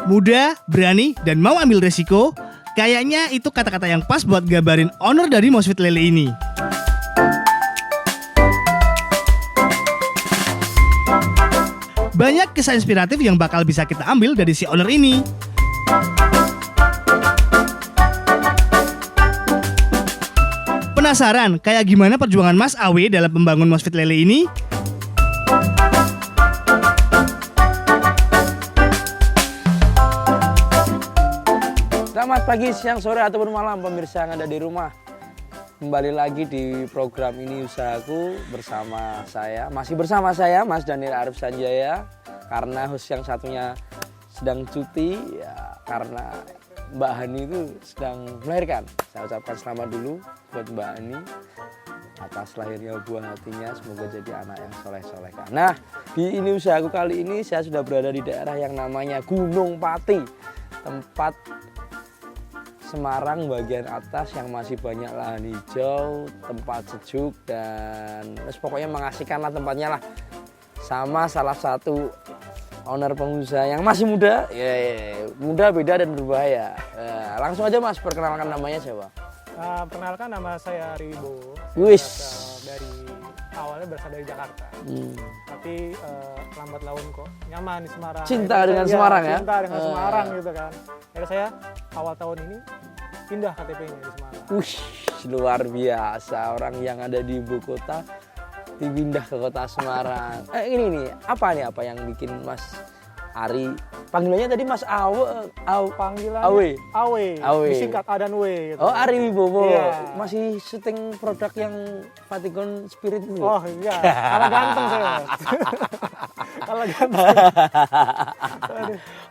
Muda, berani, dan mau ambil resiko. Kayaknya itu kata-kata yang pas buat gambarin owner dari Mosfit Lele ini. Banyak kisah inspiratif yang bakal bisa kita ambil dari si owner ini. Penasaran kayak gimana perjuangan Mas Awe dalam membangun Mosfit Lele ini? Selamat pagi, siang, sore, ataupun malam pemirsa yang ada di rumah. Kembali lagi di program Ini Usahaku bersama saya. Masih bersama saya, Mas Daniel Arif Sanjaya. Karena host yang satunya sedang cuti, ya, karena Mbak Hani itu sedang melahirkan. Saya ucapkan selamat dulu buat Mbak Hani atas lahirnya buah hatinya. Semoga jadi anak yang soleh-solehkan. Nah, di Ini Usahaku kali ini saya sudah berada di daerah yang namanya Gunung Pati. Tempat Semarang bagian atas yang masih banyak lahan hijau, tempat sejuk, dan pokoknya mengasihkan lah tempatnya lah. Sama salah satu owner pengusaha yang masih muda, muda, beda, dan berbahaya. Langsung aja Mas, perkenalkan namanya siapa? Perkenalkan, nama saya Ribo. Wis. Awalnya berasal dari Jakarta. Tapi lambat laun kok nyaman di Semarang. Cinta dengan Semarang ya? Cinta dengan Semarang gitu kan. Jadi saya awal tahun ini pindah KTP-nya di Semarang. Luar biasa, orang yang ada di ibu kota dipindah ke kota Semarang. Ini nih, apa yang bikin Mas Ari, panggilannya tadi Mas Panggilannya Awe. Disingkat A dan W gitu. Oh, Ari Wibowo. Iya. Masih syuting produk yang Vatigon Spirit itu. Oh iya, kalah ganteng saya Mas. Kalah ganteng.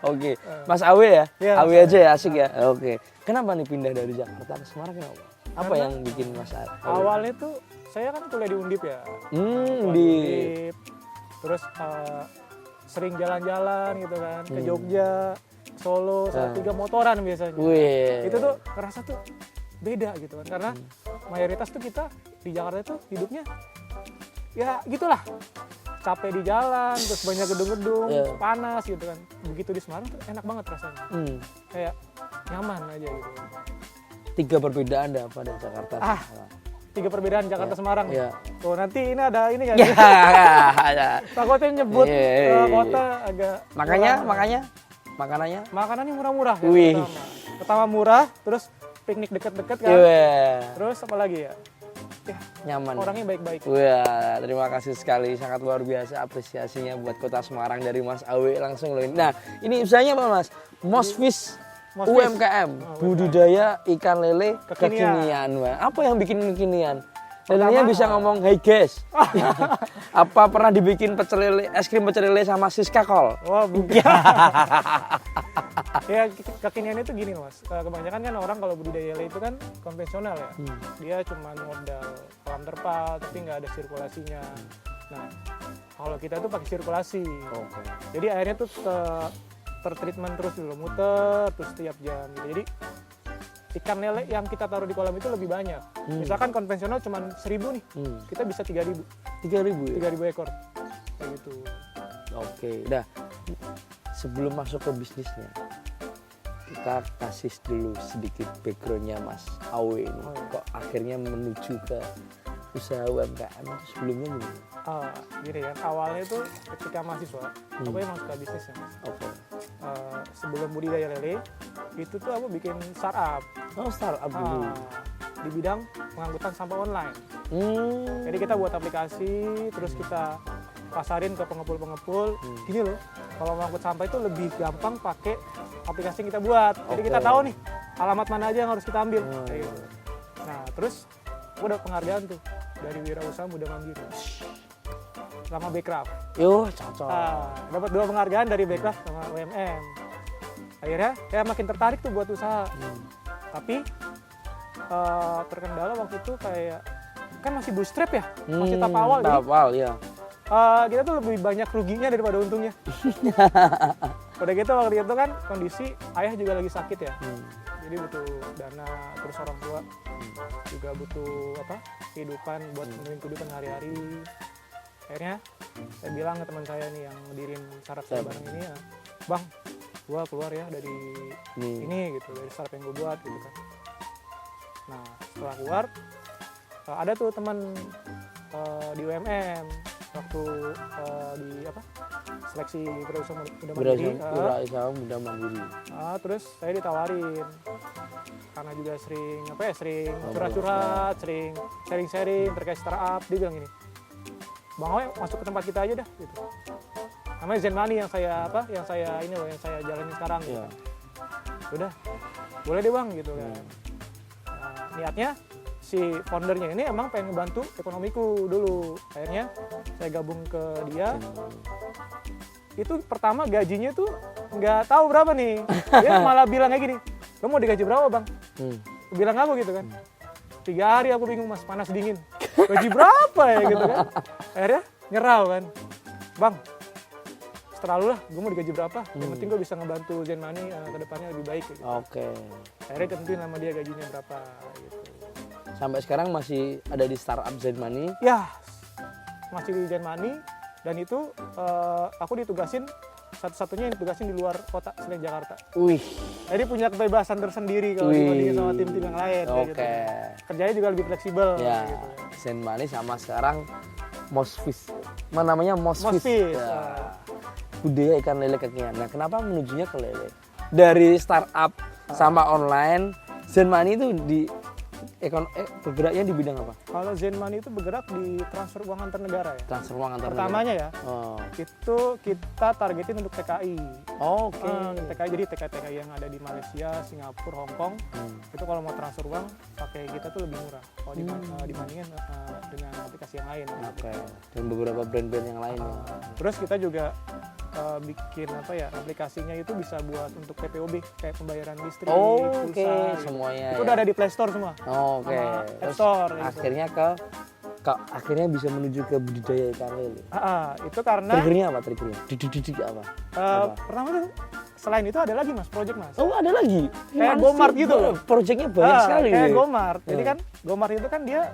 Oke, Mas Awe ya? Iya, Awe Mas aja ya, asik ya. Oke. Kenapa nih pindah dari Jakarta ke Semarang, kenapa? Apa Karena yang bikin Mas Awe? Awalnya tuh saya kan kuliah di Undip ya. Undip. Terus sering jalan-jalan gitu kan ke Jogja, Solo, Salatiga, motoran biasanya. Wih. Itu tuh ngerasa tuh beda gitu kan, karena mayoritas tuh kita di Jakarta tuh hidupnya ya gitulah, capek di jalan, terus banyak gedung-gedung, panas gitu kan. Begitu di Semarang tuh enak banget rasanya, kayak nyaman aja gitu. 3 perbedaan ada apa dari Jakarta? 3 perbedaan Jakarta Semarang. Iya. Oh nanti ini ada ini kan? Ya. Takutnya nyebut kota agak. Makanannya? Makanannya murah-murah. Ya, Wih. pertama murah, terus piknik deket-deket kan. Terus apa lagi ya? Ya, Nyaman. orangnya baik-baik. Wah, terima kasih sekali, sangat luar biasa apresiasinya buat Kota Semarang dari Mas Awe langsung loh. Nah, ini usahanya apa Mas? Mosfish UMKM, budidaya ikan lele kekinian. Apa yang bikin kekinian? Lelenya bisa ngomong, "Hey guys." Apa pernah dibikin pecel lele, es krim pecel lele sama Siska Kol? Wah, bukan. Ya, kekinian itu gini Mas. Kebanyakan kan orang kalau budidaya lele itu kan konvensional ya. Dia cuma modal kolam terpal tapi nggak ada sirkulasinya. Nah, kalau kita tuh pakai sirkulasi. Jadi airnya tuh tertreatment terus dulu, muter terus setiap jam gitu. Jadi ikan lele yang kita taruh di kolam itu lebih banyak. Misalkan konvensional cuma 1.000 nih, kita bisa 3.000. 3.000 ya? 3.000 ekor. Kayak gitu. Oke, udah. Sebelum masuk ke bisnisnya, kita kasih dulu sedikit backgroundnya Mas Awe ini. Kok akhirnya menuju ke usaha UMKM itu sebelumnya gimana? Gini kan, awalnya itu ketika mahasiswa, aku emang suka bisnis ya Mas. Sebelum budidaya lele, itu tuh aku bikin startup. Oh, startup dulu. Di bidang pengangkutan sampah online. Jadi kita buat aplikasi, terus kita pasarin ke pengepul-pengepul. Gini loh, kalau mengangkut sampah itu lebih gampang pakai aplikasi yang kita buat. Jadi kita tahu nih, alamat mana aja yang harus kita ambil. Kayak gitu. Nah, terus aku udah penghargaan tuh dari Wirausaha Muda Mandiri sama Bekraf. Cocok. Dapat 2 penghargaan dari Bekraf sama UMM. Akhirnya saya makin tertarik tuh buat usaha. Tapi terkendala waktu itu kayak kan masih bootstrap ya, masih tahap awal. Tahap awal ya. Kita tuh lebih banyak ruginya daripada untungnya. Udah gitu waktu itu kan kondisi ayah juga lagi sakit ya. Jadi butuh dana, terus orang tua juga butuh kehidupan buat memenuhi kehidupan hari-hari. Akhirnya saya bilang ke teman saya nih yang ngedirin startup saya bareng ini ya, "Bang, gue keluar ya dari ini gitu, dari startup yang gue buat gitu kan. Nah setelah keluar ada tuh teman di UMM waktu di apa seleksi wirausaha muda mandiri. Terus saya ditawarin karena juga sering curhat-curhat, sering sharing-sharing terkait startup. Dia bilang gini, Bang Owe masuk ke tempat kita aja dah gitu. Namanya Zen Money yang saya jalani sekarang gitu. Udah, boleh deh Bang gitu kan. Niatnya si foundernya ini emang pengen ngebantu ekonomiku dulu. Akhirnya saya gabung ke dia. Itu pertama gajinya tuh nggak tahu berapa nih. Dia malah bilang kayak gini, lo mau digaji berapa Bang? Bilang aku gitu kan. 3 hari aku bingung Mas, panas dingin. Gaji berapa ya gitu kan. Akhirnya nyerah kan. Bang, terlalu lah, gue mau digaji berapa? Yang penting gue bisa ngebantu Zen Money ke depannya lebih baik gitu. Oke. Akhirnya tentuin sama dia gajinya berapa gitu. Sampai sekarang masih ada di startup Zen Money? Ya, masih di Zen Money. Dan itu aku ditugasin, satu-satunya yang ditugasin di luar kota selain Jakarta. Wih. Jadi punya kebebasan tersendiri kalau dibandingin sama tim-tim yang lain. Oke. Gitu. Kerjanya juga lebih fleksibel. Ya, gitu. Zen Money sama sekarang Mosfish. Mana namanya Mosfish? Mosfish. Ya. Budaya ikan lele kekinian. Nah, kenapa menujunya ke lele? Dari startup sama online, Zen Money itu bergeraknya di bidang apa? Kalau Zen Money itu bergerak di transfer uang antar negara ya. Transfer uang antar negara. Pertamanya ya, itu kita targetin untuk TKI. Oke. TKI, jadi TKI yang ada di Malaysia, Singapura, Hong Kong. Itu kalau mau transfer uang pakai kita tuh lebih murah. Kalau dibandingin dengan aplikasi yang lain. Oke. Dan beberapa brand-brand yang lain. Terus kita juga bikin aplikasinya itu bisa buat untuk PPOB kayak pembayaran listrik, pulsa, gitu. Semuanya. Itu udah ada di Play Store semua. Oke. App Store. Akhirnya akhirnya bisa menuju ke budidaya ikan lele. Itu karena Triggernya apa? Didik apa? Pertama tuh selain itu ada lagi Mas, project Mas. Oh, ada lagi. Kayak Gomart gitu loh. Projectnya banyak sekali. Kayak Gomart. Jadi kan Gomart itu kan dia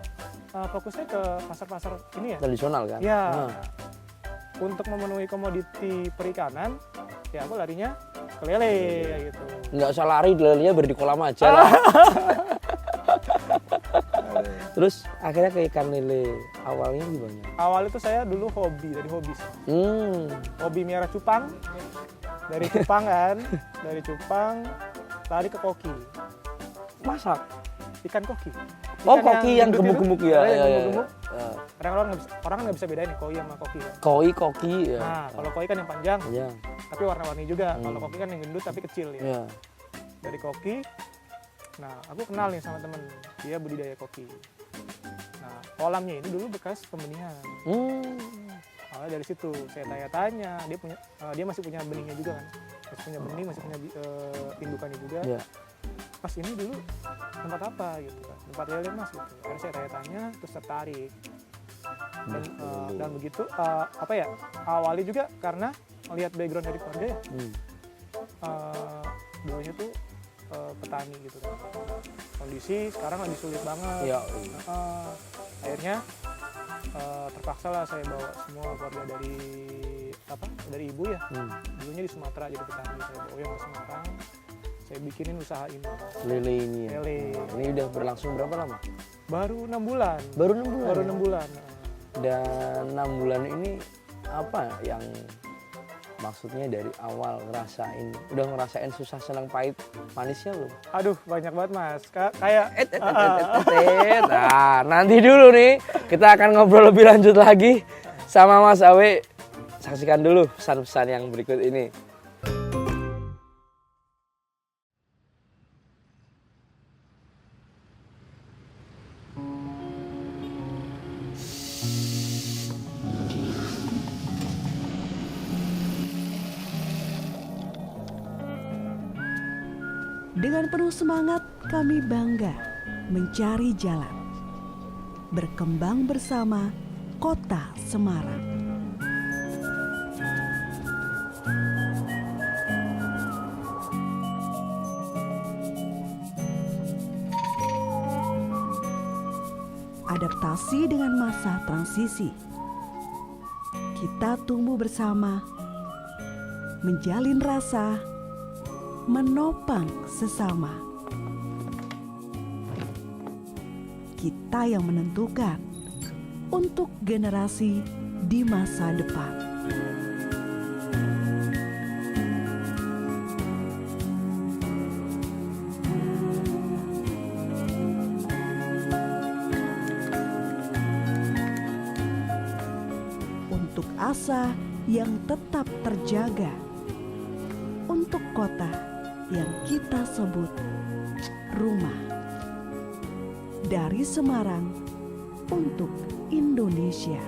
fokusnya ke pasar-pasar ini ya. Tradisional kan? Ya. Untuk memenuhi komoditi perikanan, ya aku larinya ke lele gitu. Nggak usah lari, lelenya berdi kolam aja lah. Terus akhirnya ke ikan lele, awalnya gimana? Awal itu saya dulu hobi. Hobi miara cupang. Dari cupang kan, dari cupang lari ke koki. Masak? Ikan koki. Koki yang gemuk-gemuk ya. Gemuk-gemuk. Orang kan nggak bisa bedain nih koi sama koki. Kan? Koki ya. Nah, kalau koi kan yang panjang, tapi warna-warni juga. Kalau koki kan yang gendut tapi kecil ya. Dari koki, nah aku kenal nih sama temen, dia budidaya koki. Nah, kolamnya ini dulu bekas pembenihan. Awalnya dari situ saya tanya-tanya, dia masih punya benihnya juga kan, masih punya benih, masih punya indukannya juga. Mas ini dulu tempat apa gitu kan, tempat lele Mas gitu. Akhirnya saya tanya-tanya terus tertarik. Dan begitu awalnya juga karena melihat background dari keluarga ya. Dulunya tuh petani gitu kan. Kondisi sekarang lagi sulit banget. Akhirnya terpaksa lah saya bawa semua keluarga dari ibu ya. Dulunya di Sumatera jadi petani, saya bawa yang ke Semarang. Saya bikinin usaha ini. Lele ini. Ini udah berlangsung berapa lama? Baru 6 bulan. Baru 6 bulan. Baru 6 bulan. Dan 6 bulan ini apa yang maksudnya dari awal udah ngerasain susah senang pahit manisnya belum? Aduh banyak banget Mas. Kayak Nah, nanti dulu nih kita akan ngobrol lebih lanjut lagi sama Mas Awe. Saksikan dulu pesan-pesan yang berikut ini. Dengan penuh semangat kami bangga mencari jalan, berkembang bersama Kota Semarang. Adaptasi dengan masa transisi. Kita tumbuh bersama, menjalin rasa, menopang sesama. Kita yang menentukan untuk generasi di masa depan. Untuk asa yang tetap terjaga, untuk kota yang kita sebut rumah. Dari Semarang untuk Indonesia.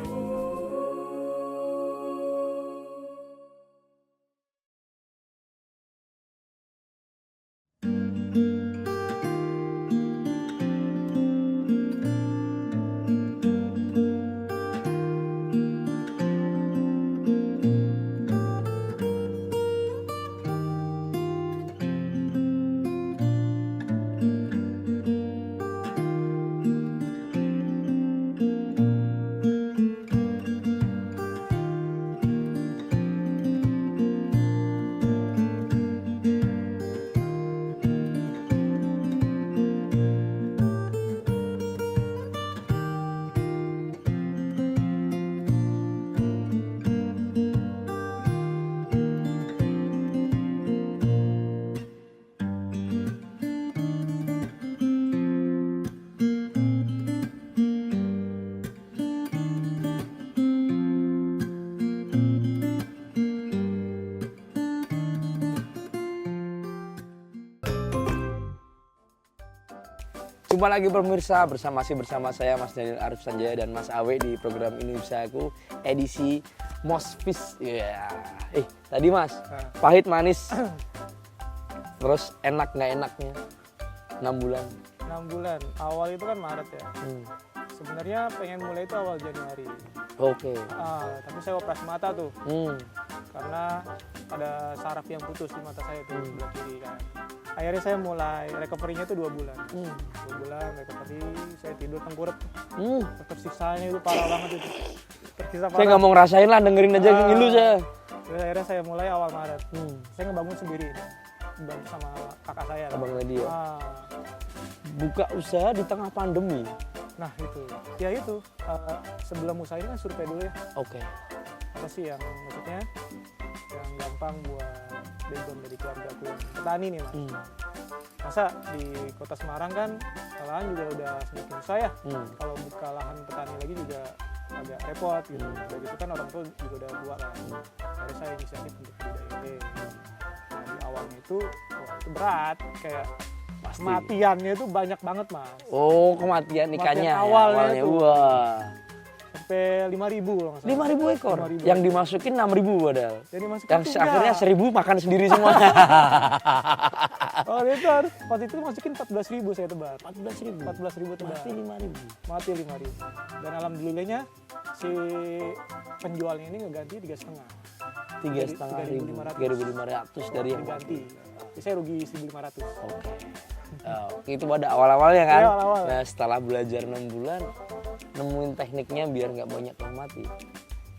Jumpa lagi pemirsa, bersama saya Mas Daniel Arif Sanjaya dan Mas Awe di program Ini Usahaku edisi Mospis. Tadi Mas, pahit manis. Terus enak nggak enaknya 6 bulan. 6 bulan, awal itu kan Maret ya. Sebenarnya pengen mulai itu awal Januari. Oke. Tapi saya operasi mata tuh. Karena ada saraf yang putus di mata saya tuh, sebelah kiri kan. Akhirnya saya mulai recovery-nya itu 2 bulan. 2 bulan recovery, saya tidur tengkurap. Tersiksanya itu parah banget itu. Tersiksa parah. Saya nggak mau ngerasain lah, dengerin aja ngilu saya. Terus akhirnya saya mulai awal Maret. Saya ngebangun sendiri, bantu sama kakak saya. Abang tadi ya. Buka usaha di tengah pandemi. Nah itu, ya itu. Sebelum usaha ini kan survei dulu ya. Oke. Apa sih yang maksudnya yang gampang buat background dari keluarga aku yang petani nih Mas. Masa di kota Semarang kan lahan juga udah semakin susah ya. Kalau buka lahan petani lagi juga agak repot gitu. Udah gitu kan orang tua juga udah tua kan. Akhirnya saya inisiatif untuk budidaya. Nah di awalnya itu, wah itu berat. Kayak kematiannya itu banyak banget Mas. Oh, kematian ikannya Kematian awalnya itu. Wah. Sampai 5.000 kalau nggak salah. 5.000 ekor. 5.000. Yang dimasukin 6.000 padahal. Yang dimasukin Yang tuh akhirnya 1.000 makan sendiri semua. Oh itu harus, waktu itu masukin 14.000 saya tebar. 14.000. 14.000 tebar. Mati 5.000. Mati 5.000. Dan alhamdulillahnya si penjualnya ini ngeganti 3,5. 3.500 dari yang diganti. Jadi saya rugi 1.500. Oke. Itu pada awal-awalnya kan. Iya, awal-awal. Nah setelah belajar 6 bulan, nemuin tekniknya biar nggak banyak yang mati.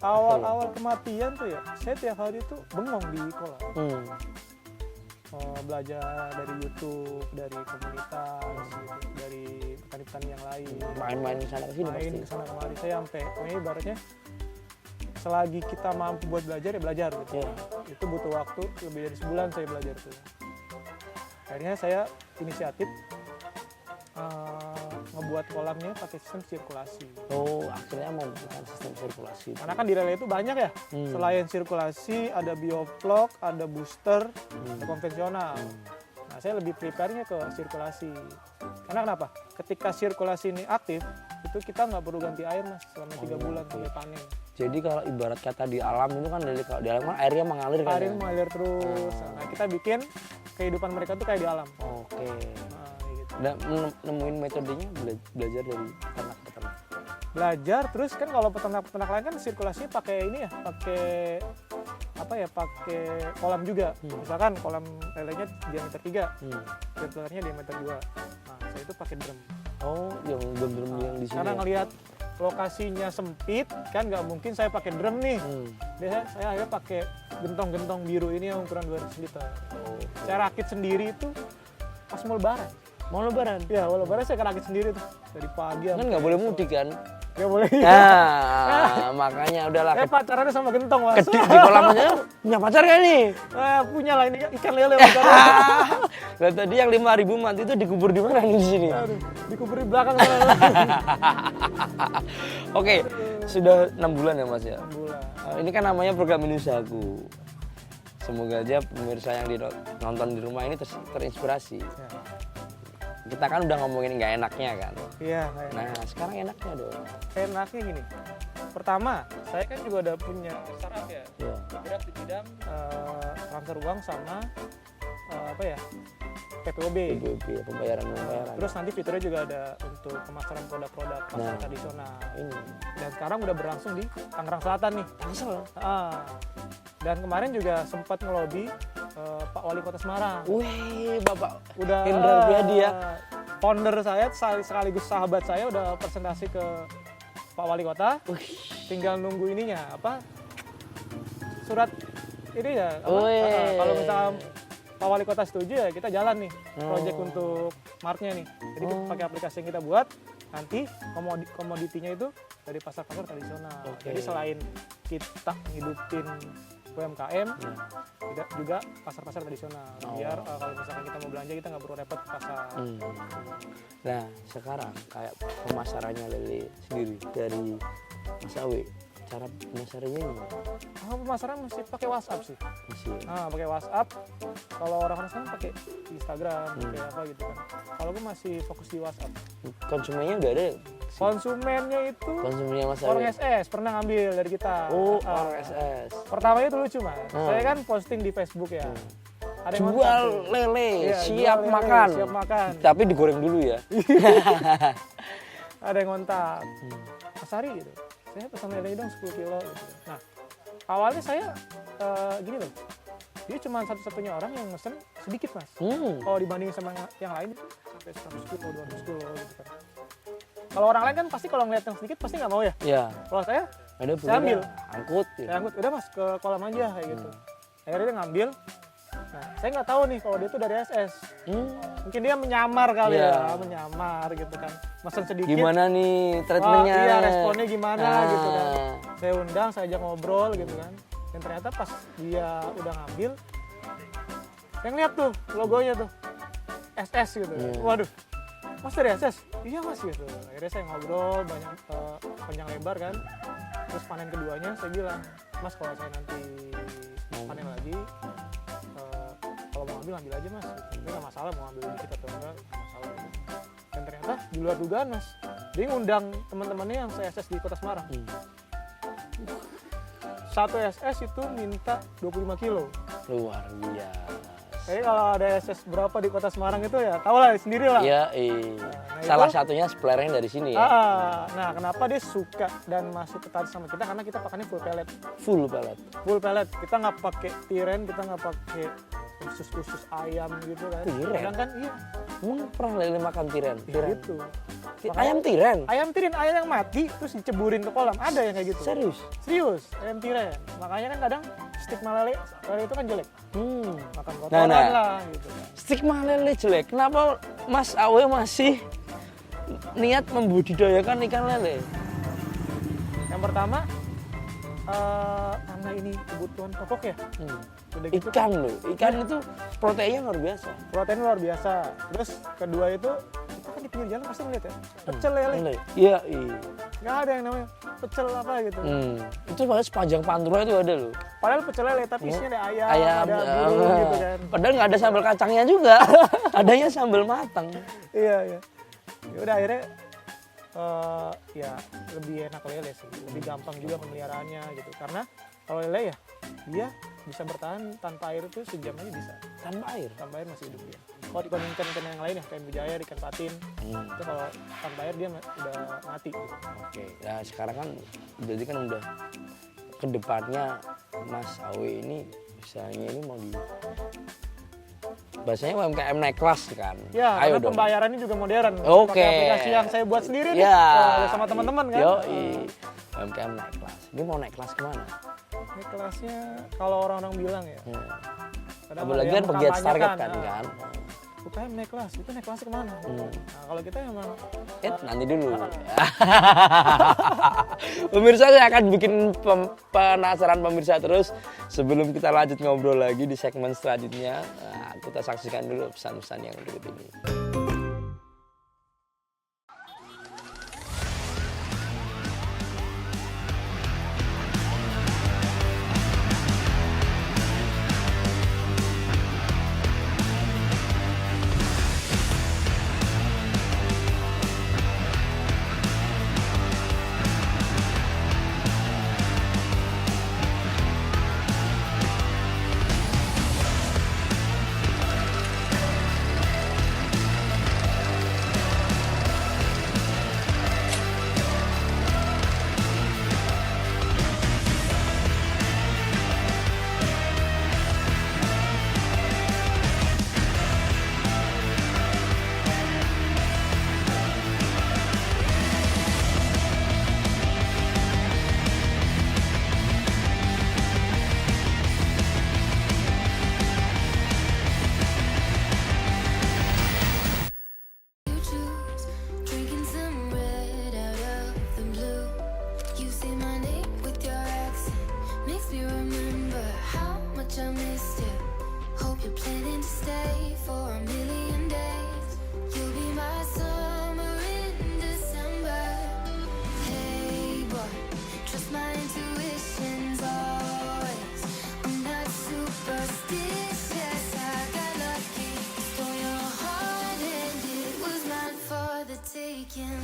Awal-awal kematian tuh ya, saya tiap hari tuh bengong di kolam. Belajar dari YouTube, dari komunitas, gitu, dari petani-petani yang lain. Main-main sana kesini Main pasti. kesana kemari, saya sampai, pokoknya ibaratnya selagi kita mampu buat belajar ya belajar gitu. Iya. Itu butuh waktu lebih dari sebulan saya belajar tuh. Akhirnya saya inisiatif ngebuat kolamnya pakai sistem sirkulasi. Oh, akhirnya membutuhkan sistem sirkulasi. Karena kan di relay itu banyak ya. Selain sirkulasi, ada bioflok, ada booster, ada konvensional. Nah, saya lebih prepare-nya ke sirkulasi. Karena kenapa? Ketika sirkulasi ini aktif, itu kita nggak perlu ganti air Mas selama 3 bulan sampai panen. Jadi kalau ibarat kata di alam itu kan kalau di alam kan airnya mengalir kan. Air ya? mengalir terus. Nah, kita bikin kehidupan mereka tuh kayak di alam. Oke. Nah, gitu. Dan nemuin metodenya belajar dari peternak-peternak. Belajar terus kan kalau peternak-peternak lain kan sirkulasinya pakai ini ya, pakai apa ya, pakai kolam juga. Misalkan kolam lelenya diameter 3, filternya diameter 2. Nah, saya itu pakai drum. Oh, yang drum yang di sini. Karena ya? ngelihat lokasinya sempit kan nggak mungkin saya pakai drum nih. Biasanya saya akhirnya pakai gentong-gentong biru ini yang ukuran 200 liter. Saya rakit sendiri itu pas mau lebaran. Mau lebaran? Ya, mau lebaran saya rakit sendiri tuh dari pagi. Kan nggak boleh mudik kan? Nggak boleh. Nah, makanya udahlah. Pacarannya sama gentong, Mas. Kedik di kolam aja. Punya pacar kan nih? Punya lah ini ikan lele pacaran. Lah tadi yang 5.000 mati itu dikubur di mana nih di sini? Aduh, dikubur di belakang. Oke, sudah 6 bulan ya Mas ya? 6 bulan. Ini kan namanya program Ini Usahaku. Semoga aja pemirsa yang nonton di rumah ini terinspirasi. Ya. Kita kan udah ngomongin nggak enaknya kan. Iya, kayak Nah sekarang enaknya dong. enaknya gini. Pertama, saya kan juga udah punya startup ya. Iya. Bergerak di bidang transfer uang sama apa ya? PPOB. PBB, pembayaran. Terus nanti fiturnya juga ada untuk pemasaran produk-produk pasar Nah. tradisional. Ini Dan sekarang udah berlangsung di Tangerang Selatan nih. Tangsel. Dan kemarin juga sempat ngelobi Pak Wali Kota Semarang. Wih, Bapak Udah Hendra Priadi ya. Founder saya sekaligus sahabat saya udah presentasi ke Pak Wali Kota. Tinggal nunggu ininya apa? Surat ini ya. Kalau misalnya Pak Wali Kota setuju ya kita jalan nih project untuk martnya nih. Jadi kita pakai aplikasi yang kita buat, nanti komoditinya itu dari pasar-pasar tradisional. Jadi selain kita ngidupin UMKM, tidak juga pasar-pasar tradisional. Biar kalau misalkan kita mau belanja kita nggak perlu repot ke pasar. Nah sekarang kayak pemasarannya lele sendiri dari Mas Awe, cara pemasarannya ini Pemasaran mesti pakai WhatsApp sih. masih Pakai WhatsApp. Kalau orang-orang sekarang pakai Instagram, pakai apa gitu kan. Kalau gue masih fokus di WhatsApp. konsumennya udah ada. Konsumennya itu Konsumennya Mas Awe. orang SS pernah ngambil dari kita. Orang SS. Pertamanya itu lucu Mas. Saya kan posting di Facebook ya. Ada yang Jual kontak tuh. lele, Iya, siap jual lele, makan. Siap makan. Tapi digoreng dulu ya. Ada yang kontak. Mas Ari gitu. Saya pesan lele dong 10 kilo gitu. Nah, awalnya saya gini loh. Dia cuma satu-satunya orang yang mesen sedikit Mas. Kalau dibandingin sama yang lain itu sampai 100 kilo, 200 kilo gitu kan. Kalau orang lain kan pasti kalau ngeliat yang sedikit pasti nggak mau ya. Iya. Kalau saya Ada ambil. angkut. Gitu. Saya angkut, udah Mas ke kolam aja kayak gitu. Akhirnya dia ngambil. Nah, saya nggak tahu nih kalau dia itu dari SS. Mungkin dia menyamar kali ya, menyamar gitu kan. Mesen sedikit. Gimana nih treatmentnya? Iya, responnya gimana gitu kan. Saya undang, saya ajak ngobrol gitu kan. Dan ternyata pas dia udah ngambil, saya ngeliat tuh logonya tuh SS gitu. Waduh, Mas dari SS? Iya Mas gitu. Akhirnya saya ngobrol banyak panjang lebar kan. Terus panen keduanya saya bilang, Mas kalau saya nanti panen lagi, kalau mau ambil aja Mas. Ini nggak masalah mau ambil dikit atau enggak, nggak masalah. Dan ternyata di luar dugaan Mas, dia ngundang teman-temannya yang saya SS di Kota Semarang. Satu SS itu minta 25 kilo. Luar biasa. Jadi kalau ada SS berapa di Kota Semarang itu ya tau lah sendiri lah. Iya, salah itu, satunya suppliernya dari sini ya. Nah kenapa dia suka dan masih tertarik sama kita karena kita pakainya full pellet. Full pellet. Full pellet. Kita nggak pakai tiren, kita nggak pakai usus ayam gitu kan. Tiren? Kan iya. Emang pernah lele makan tiren? Gitu. Ayam tiren? Ayam tiren, ayam yang mati terus diceburin ke kolam. Ada yang kayak gitu. Serius? Serius, ayam tiren. Makanya kan kadang stigma lele itu kan jelek. Makan kotoran lah gitu kan. Stigma lele jelek. Kenapa Mas Awe masih niat membudidayakan ikan lele? Yang pertama karena ini kebutuhan pokok ya. Udah gitu, Ikan loh, ikan itu proteinnya luar biasa. protein luar biasa. Terus kedua itu kita kan di pinggir jalan pasti ngeliat ya pecel lele. Iya. Nggak ada yang namanya pecel apa gitu. Itu bahkan sepanjang Pantura itu ada loh. Padahal pecel lele tapi isinya ada ayam, ada Ayam, bulu gitu kan. Padahal nggak ada sambal kacangnya juga. Adanya sambal matang. Iya. Ya udah akhirnya ya lebih enak lele sih, lebih gampang juga pemeliharaannya gitu. Karena kalau lele ya dia bisa bertahan tanpa air itu sejam aja bisa. Tanpa air? Tanpa air masih hidup dia. Kalau dibandingkan ikan yang lain ya kayak bujaya, ikan patin, itu kalau tanpa air dia udah mati. Gitu. Oke, nah sekarang kan berarti kan udah kedepannya Mas Awe ini misalnya ini mau di bahasanya UMKM naik kelas kan? Ya, ayo karena dong. pembayarannya juga modern. Oke. Pakai aplikasi yang saya buat sendiri nih, Ya. sama teman-teman kan. Yoi, UMKM naik kelas. Ini mau naik kelas kemana? Naik kelasnya kalau orang-orang bilang ya. Kadang ada Apalagi yang kan pegiat target mengkampanyekan, kan. UKM naik kelas, itu naik kelas kemana? Nah kalau kita emang Nanti dulu. Pemirsa, saya akan bikin penasaran pemirsa terus. Sebelum kita lanjut ngobrol lagi di segmen selanjutnya, kita saksikan dulu pesan-pesan yang berikut ini. You choose drinking some red out of the blue. You say my name with your accent, makes me remember how much I missed you. Hope you're planning to stay for a million days. You'll be my summer in December. Hey boy, trust my intuitions always. I'm not superstitious, I got lucky. Stole your heart and it was mine for the taking.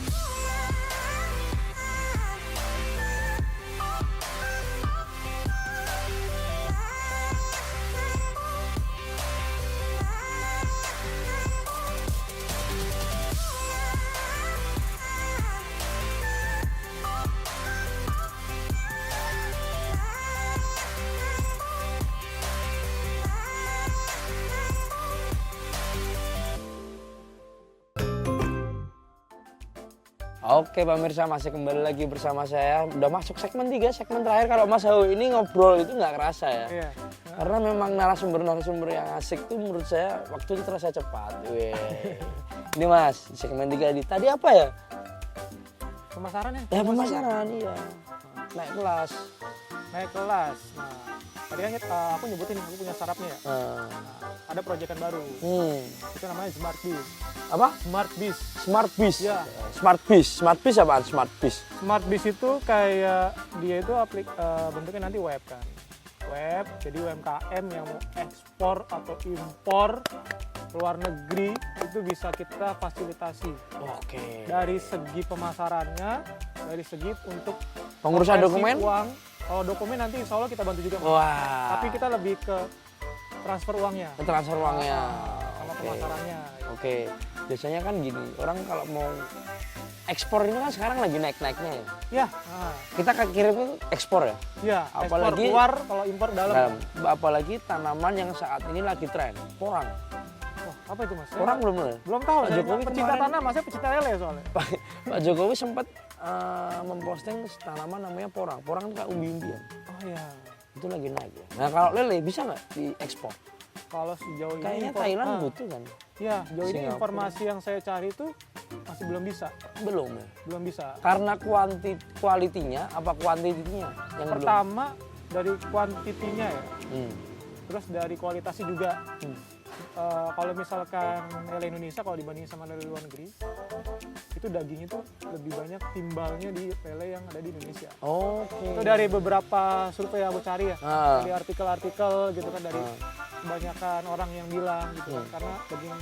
Oke pemirsa, masih kembali lagi bersama saya. Udah masuk segmen 3, segmen terakhir. Kalau Mas Hau ini ngobrol itu nggak kerasa ya. Iya. Karena memang narasumber-narasumber yang asik tuh menurut saya waktu itu terasa cepat. Weh. Ini Mas, segmen 3 tadi apa ya? Pemasaran ya? Ya pemasaran, iya. Naik kelas. Naik kelas. Nah, tadi kan aku nyebutin aku punya startupnya ya. Nah, ada proyekan baru. Itu namanya Smart Biz. Apa? Smart Biz. Smart Biz. Ya. Smart Biz. Smart Biz apaan? Smart Biz. Smart Biz itu kayak dia itu bentuknya nanti web kan. Web, jadi UMKM yang mau ekspor atau impor ke luar negeri itu bisa kita fasilitasi. Oke. Dari segi pemasarannya, dari segi untuk Pengurusan konversi dokumen? uang. Kalau dokumen nanti insya Allah kita bantu juga. Mas. Wah. Tapi kita lebih ke transfer uangnya. Transfer uangnya. Sama Oke. pemasarannya. Oke. Biasanya kan gini, orang kalau mau ekspor ini kan sekarang lagi naik-naiknya ya. Ya, Kita kan kirim itu ekspor ya. ya. Ekspor Apalagi- keluar, kalau impor dalam. Apalagi tanaman yang saat ini lagi tren, porang. Wah, apa itu mas? Saya Porang belum bener. belum tahu. Pak Saya Jokowi pecinta kemarin- tanam, saya pecinta lele soalnya. Pak Jokowi sempat memposting tanaman namanya porang. Porang itu kayak umbi-umbian. Oh iya. Itu lagi naik ya. Nah kalau lele bisa nggak diekspor? Kalau sejauh ini Kayaknya impor- Thailand ah, butuh kan? Ya, jauh ini Singapura. informasi yang saya cari itu masih belum bisa, Belum ya. belum bisa. Karena kualitinya apa kuantitinya yang Pertama dari kuantitinya ya, belum? terus dari kualitasnya juga. Hmm. Kalau misalkan lele Indonesia kalau dibanding sama lele luar negeri, itu daging itu lebih banyak timbalnya di lele yang ada di Indonesia. Oke. Itu dari beberapa survei yang aku cari ya, Ah. dari artikel-artikel gitu kan, dari kebanyakan orang yang bilang gitu kan, karena daging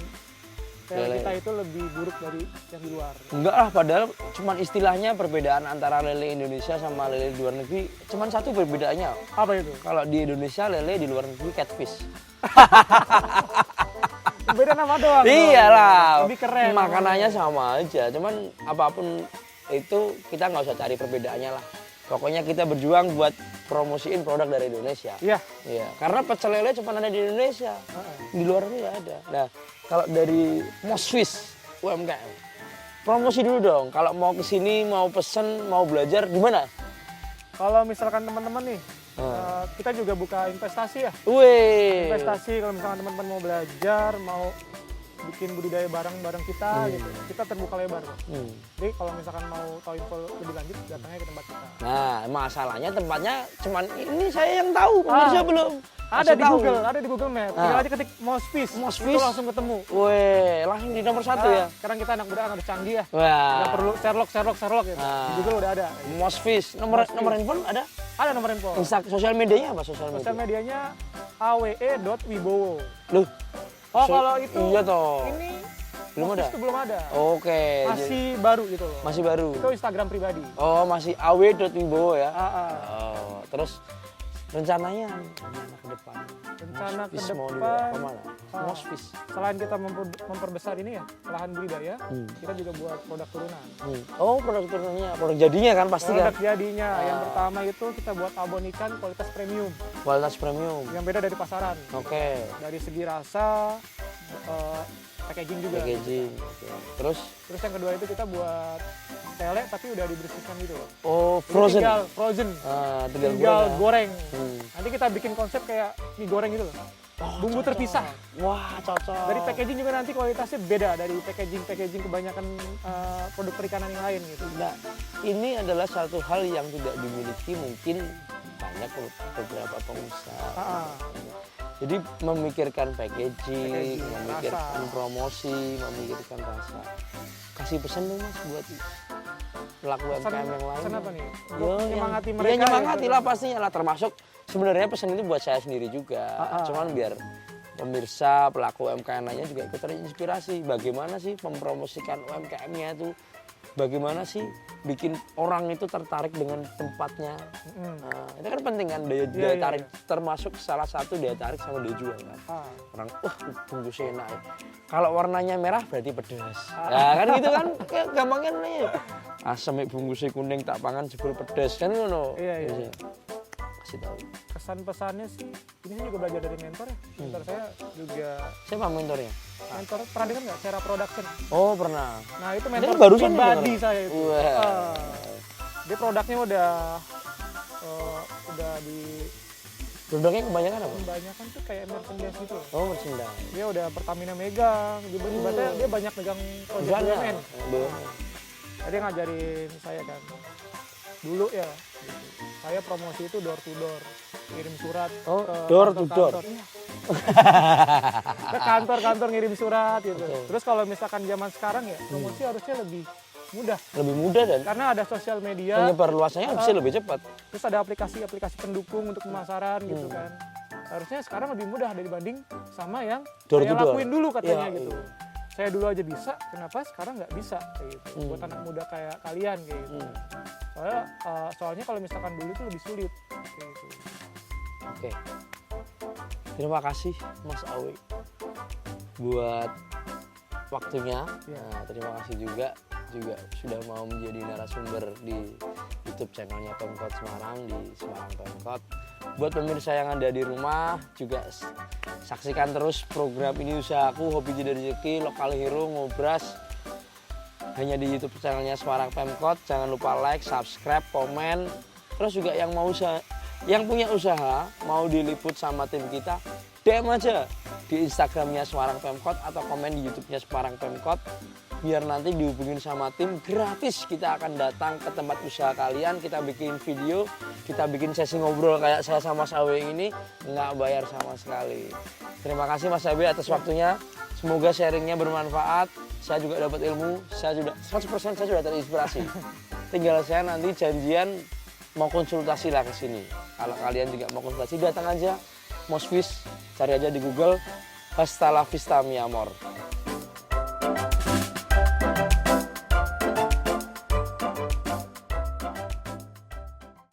lele Lele. kita itu lebih buruk dari yang di luar. Enggak lah, padahal cuman istilahnya perbedaan antara lele Indonesia sama lele di luar negeri cuman satu perbedaannya. Apa itu? Kalau di Indonesia lele, di luar negeri catfish. Beda nama doang. Iyalah, Lebih keren. makanannya sama aja. Cuman apapun itu kita nggak usah cari perbedaannya lah. Pokoknya kita berjuang buat promosiin produk dari Indonesia. Iya. Iya, karena pecel lele cuma ada di Indonesia. Di luar negeri nggak ada. Nah, kalau dari Moswiss UMKM, promosi dulu dong. Kalau mau kesini, mau pesen, mau belajar, gimana? Kalau misalkan teman-teman nih kita juga buka investasi ya. Wih. Investasi kalau misalkan teman-teman mau belajar, mau bikin budidaya bareng-bareng kita gitu. Kita terbuka lebar kok. Jadi kalau misalkan mau tahu info lebih lanjut, datangnya ke tempat kita. Nah, masalahnya tempatnya cuman ini saya yang tahu, pemirsa belum. Ada Kasih di tahu. Google, ada di Google Map. Tinggal aja ketik Mosfis, Mosfis. itu langsung ketemu. Wih, langsung di nomor 1 ya. Sekarang kita anak muda kan harus canggih ya. Wah. Nggak perlu Sherlock gitu. Di Google udah ada. Mosfis. Nomor handphone ada? Ada nomor info. Sosial medianya apa sosial Sosial media? medianya awe.wibowo. Loh. Oh, kalau itu Iya toh. ini Belum Mosfis ada? itu belum ada. Oke. Masih baru gitu loh. Masih baru. Itu Instagram pribadi. Oh, masih aw.wibowo ya. Ah. Oh, terus rencananya ke depan. Rencana ke Mosfis mau depan, dibawa kemana? ah, Mosfis. Selain kita memperbesar ini ya, lahan budidaya, kita juga buat produk turunan. Oh, produk turunannya, produk jadinya kan pasti Produk kan? jadinya, yang pertama itu kita buat abon ikan kualitas premium, Kualitas premium. yang beda dari pasaran. Oke. Dari segi rasa, packaging juga. Packaging. Oke. Terus, Terus yang kedua itu kita buat tele tapi udah dibersihkan gitu loh. oh, Jadi frozen. Tinggal frozen. Tinggal Goreng. Hmm. Nanti kita bikin konsep kayak mie goreng gitu loh. Bumbu terpisah. Wah, cocok. Dari packaging juga nanti kualitasnya beda dari packaging kebanyakan produk perikanan yang lain gitu. Nah, ini adalah satu hal yang tidak dimiliki mungkin banyak beberapa pengusaha. Ah. Jadi memikirkan packaging, Packaging, memikirkan rasa. promosi, memikirkan rasa. Kasih pesan dong Mas buat pelaku UMKM yang lain. Pesan apa nih? Ya, Untuk menyemangati mereka. Iya, nyemangati gitu. lah pastinya lah. Termasuk sebenarnya pesan itu buat saya sendiri juga. Cuman biar pemirsa, pelaku UMKM lainnya juga ikut terinspirasi. Bagaimana sih mempromosikan UMKM-nya itu? Bagaimana sih bikin orang itu tertarik dengan tempatnya? Nah, itu kan penting kan, daya tarik. Termasuk salah satu daya tarik sama daya jual kan. Orang, wah bungkusnya enak ya. Kalau warnanya merah berarti pedas. Ya kan gitu kan, kayak gampangnya nih. Asam bungkusnya kuning tak pangan jebul pedas kan ngono. Iya. Kasih tahu. Kesan pesannya sih, ini saya juga belajar dari mentor ya. Mentor saya juga Siapa mentornya? mentor, pernah dengar nggak Sera Production? Oh pernah. Nah itu Ini mentor barusan pribadi mentor. saya itu. Wah. Dia produknya udah di Produknya kebanyakan apa? kebanyakan tuh kayak merchandise gitu loh. Oh merchandise. Dia udah Pertamina megang, ibaratnya dia banyak megang project Banyak. BUMN. BUMN. Jadi dia ngajarin saya kan, dulu ya, gitu. Saya promosi itu door to door, kirim surat Oh, ke door to door. kantor-kantor. Iya. Ke kantor-kantor ngirim surat gitu. Terus kalau misalkan zaman sekarang ya, promosi harusnya lebih mudah. Lebih mudah dan Karena ada sosial media, penyebar luasannya bisa lebih cepat. terus ada aplikasi-aplikasi pendukung untuk pemasaran gitu kan. Harusnya sekarang lebih mudah dibanding sama yang Door saya to door. lakuin dulu katanya Iya, gitu. Saya dulu aja bisa, kenapa sekarang nggak bisa kayak gitu. Buat anak muda kayak kalian kayak gitu. Soalnya kalau misalkan dulu itu lebih sulit kayak gitu. Oke. Terima kasih Mas Awi buat waktunya. Iya. Nah, terima kasih juga sudah mau menjadi narasumber di YouTube channelnya Pemkot Semarang di Semarang Pemkot. Buat pemirsa yang ada di rumah juga saksikan terus program Ini Usahaku, Hobi Jadi Rezeki, Lokal Hero, Ngobras hanya di YouTube channelnya Semarang Pemkot. Jangan lupa like, subscribe, komen. Terus juga yang punya usaha mau diliput sama tim kita, DM aja di Instagramnya Semarang Pemkot atau komen di YouTube-nya Semarang Pemkot. Biar nanti dihubungin sama tim gratis, kita akan datang ke tempat usaha kalian, kita bikin video, kita bikin sesi ngobrol kayak saya sama Mas Awi ini, nggak bayar sama sekali. Terima kasih Mas Awi atas waktunya, semoga sharingnya bermanfaat, saya juga dapat ilmu, saya sudah 100% saya sudah terinspirasi. Tinggal saya nanti janjian mau konsultasi lah ke sini. Kalau kalian juga mau konsultasi, datang aja Mosfis, cari aja di Google, Hasta la vista mi amor.